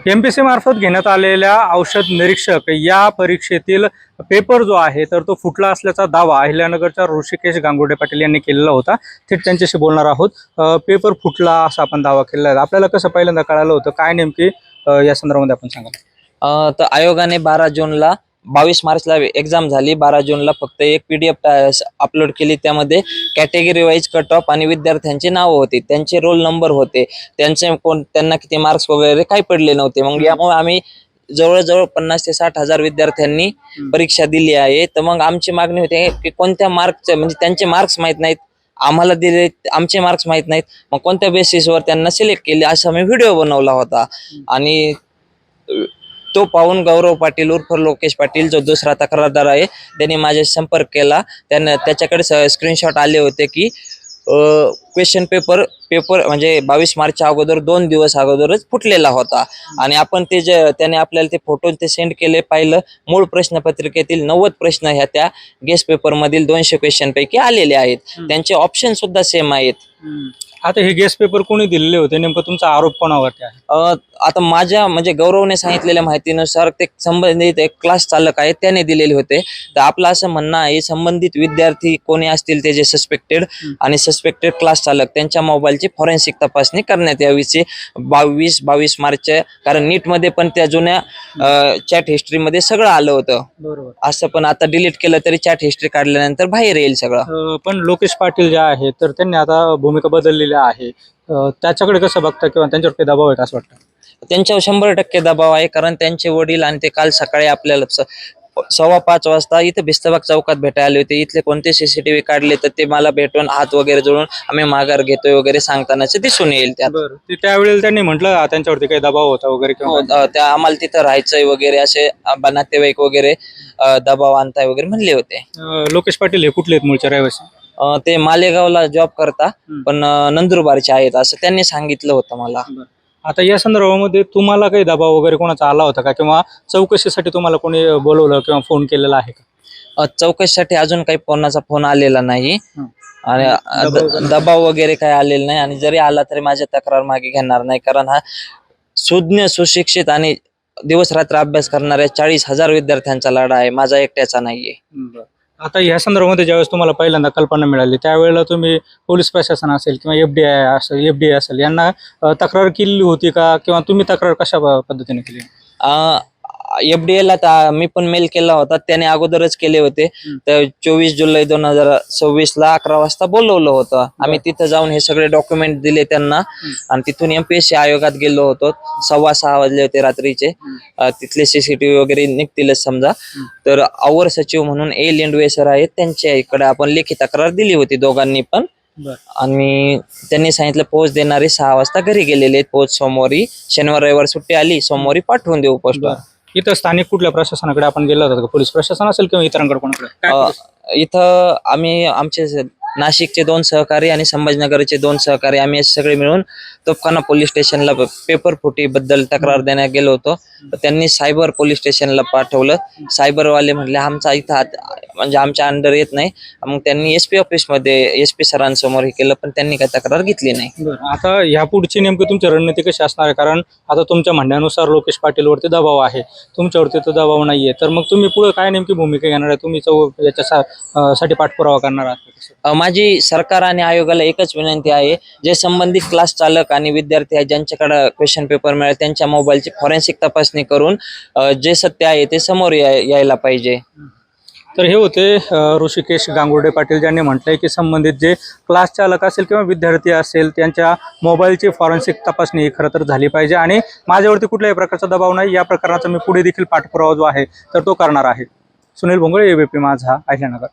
MPSC मार्फत घेण्यात आलेल्या औषध निरीक्षक या परीक्षेतील पेपर जो आहे तर तो फुटला असल्याचा दावा अहिल्यानगरच्या ऋषिकेश गांगुर्डे पाटील यांनी केलेला होता। थेट त्यांच्याशी बोलणार आहोत। पेपर फुटला असा आपण दावा केलेला आहे। आपल्याला कसं पहिल्यांदा कळालं होतं, काय नेमकी या संदर्भामध्ये आपण सांगा। तर आयोगाने 12 जूनला 22 मार्चला एक्झाम झाली। 12 जूनला फक्त एक PDF अपलोड केली। त्यामध्ये कॅटेगरी वाईज कट ऑफ आणि विद्यार्थ्यांची नावं होती, त्यांचे रोल नंबर होते, त्यांना किती मार्क्स वगैरे काही पडले नव्हते। मग यामुळे आम्ही जवळजवळ 50 ते 60 हजार विद्यार्थ्यांनी परीक्षा दिली आहे। तर मग आमची मागणी होती की कोणत्या मार्कचे, म्हणजे त्यांचे मार्क्स माहीत नाहीत, आम्हाला दिले आमचे मार्क्स माहीत नाहीत, मग कोणत्या बेसिसवर त्यांना सिलेक्ट केले असा मी व्हिडिओ बनवला होता। आणि तो पाहून गौरव पाटील उर्फ लोकेश पाटील जो दुसरा तक्रारदार आहे त्यांनी माझ्याशी संपर्क केला। त्याच्याकडे स्क्रीनशॉट आले होते की क्वेश्चन पेपर म्हणजे 22 मार्चच्या अगोदर 2 दिवस अगोदरच फुटलेला होता। आणि आपण त्याने आपल्याला ते फोटो सेंड केले, पाहिलं, मूळ प्रश्नपत्रिकेतील 90 प्रश्न ह्या त्या गेस्ट पेपर मधील 200 क्वेश्चन पैकी आलेले आहेत। त्यांचे ऑप्शन सुद्धा सेम आहेत। आता हे गेस्ट पेपर कोणी दिलेले होते, नेमकं तुमचा आरोप कोणावरती आहे? आता माझ्या म्हणजे गौरवने सांगितलेल्या माहितीनुसार ते संबंधित एक क्लास चालक आहेत, त्याने दिलेले होते। तर आपलं असं म्हणणं आहे संबंधित विद्यार्थी कोणी असतील ते जे सस्पेक्टेड आणि सस्पेक्टेड क्लास चालक त्यांच्या मोबाईलची फॉरेन्सिक तपासणी करण्यात यावीची 22 मार्च, कारण नीट मध्ये पण त्या जुन्या चॅट हिस्ट्रीमध्ये सगळं आलं होतं। बरोबर। असं पण आता डिलीट केलं तरी चॅट हिस्ट्री काढल्यानंतर बाहेर येईल सगळं। पण लोकेश पाटील जे आहेत तर त्यांनी आता भूमिका बदललेली आहे, त्याच्याकडे कसं बघता किंवा त्यांच्यावर काही दबाव आहे असं वाटतं? त्यांच्यावर 100% दबाव आहे, कारण त्यांचे वडील आणि ते काल सकाळी आपल्याला 5:15 वाजता इथे भिस्तबाग चौकात भेटायला आले होते। इथले कोणते CCTV काढले तर ते मला भेटून हात वगैरे जोडून आम्ही माघार घेतोय वगैरे सांगतानाच दिसून येईल त्यात। त्यावेळेला त्यांनी म्हटलं त्यांच्यावरती काही दबाव होता वगैरे किंवा त्या आम्हाला तिथं राहायचंय वगैरे असे नातेवाईक वगैरे दबाव आणताय वगैरे म्हणले होते। लोकेश पाटील हे कुठले आहेत, मूळचे रहिवासी? ते मालेगावला जॉब करता, पण नंदुरबारचे आहेत असं त्यांनी सांगितलं होतं मला। आता या संदर्भामध्ये तुम्हाला काही दबाव वगैरे कोणाचा आला होता का, किंवा चौकशीसाठी तुम्हाला कोणी बोलवलं किंवा फोन केलेला आहे का? चौकशीसाठी अजून काही कोणाचा फोन आलेला नाही आणि दबाव वगैरे काही आलेला नाही। आणि जरी आला तरी माझ्या तक्रार मागे घेणार नाही, कारण हा सुज्ञ सुशिक्षित आणि दिवस रात्र अभ्यास करणाऱ्या 40,000 विद्यार्थ्यांचा लढा आहे, माझा एकट्याचा नाहीये। आता या संदर्भामध्ये ज्यावेळेस तुम्हाला पहिल्यांदा कल्पना मिळाली त्यावेळेला तुम्ही पोलीस प्रशासन असेल किंवा FDA असेल यांना तक्रार केली होती का, किंवा तुम्ही तक्रार कशा पद्धतीने केली? FDA ला मी पण मेल केला होता, त्याने अगोदरच केले होते। तर 24 जुलै 2026 ला 11 वाजता बोलवलं होतं। आम्ही तिथं जाऊन हे सगळे डॉक्युमेंट दिले त्यांना, आणि तिथून MPSC आयोगात गेलो होतो। 6:15 वाजले होते रात्रीचे। तिथले CCTV वगैरे निघतीलच समजा। तर अवर सचिव म्हणून लिंडवे सर आहेत, त्यांच्या इकडे आपण लेखी तक्रार दिली होती दोघांनी पण। आणि त्यांनी सांगितलं पोस्ट देणारे 6 वाजता घरी गेलेले, पोस्ट सोमवारी, शनिवार रविवार सुट्टी आली, सोमवारी पाठवून देऊ पोस्ट। इथं स्थानिक कुठल्या प्रशासनाकडे आपण गेलो होतो का, पोलीस प्रशासन असेल किंवा इतरांकडे कोणाकडे? इथं आमचे नाशिकचे 2 सहकारी आणि संभाजीनगरचे 2 सहकारी आम्ही सगळे मिळून तोफखाना पोलीस स्टेशनला पेपर फुटी बद्दल तक्रार देण्यात गेलो होतो। त्यांनी सायबर पोलीस स्टेशनला पाठवलं। सायबरवाले म्हटले आमचा इथं म्हणजे आमच्या अंडर येत नाही। मग त्यांनी SP ऑफिसमध्ये SP सरांसमोर हे केलं, पण त्यांनी काही तक्रार घेतली नाही। आता ह्या पुढची नेमकी तुमची रणनीती कशी असणार आहे? कारण आता तुमच्या म्हणण्यानुसार लोकेश पाटील वरती दबाव आहे, तुमच्यावरती तर दबाव नाहीये, तर मग तुम्ही पुढे काय नेमकी भूमिका घेणार आहे? तुम्ही याच्यासाठी पाठपुरावा करणार आहात? माझी सरकार आणि आयोगाला एकच विनंती आहे, जे संबंधित क्लास चालक आणि विद्यार्थी आहेत ज्यांच्याकडे क्वेश्चन पेपर मिळाले त्यांच्या मोबाईलची फॉरेन्सिक तपासणी करून जे सत्य आहे ते समोर यायला पाहिजे। तर हे होते ऋषिकेश गांगुर्डे पाटील, ज्यांनी म्हटलंय की संबंधित जे क्लास चालक असेल किंवा विद्यार्थी असेल त्यांच्या मोबाईलची फॉरेन्सिक तपासणी ही खरं तर झाली पाहिजे, आणि माझ्यावरती कुठल्याही प्रकारचा दबाव नाही, या प्रकरणाचा मी पुढे देखील पाठपुरावा जो आहे तर तो करणार आहे। सुनील भोंगळे, ABP माझा, अहिल्यानगर।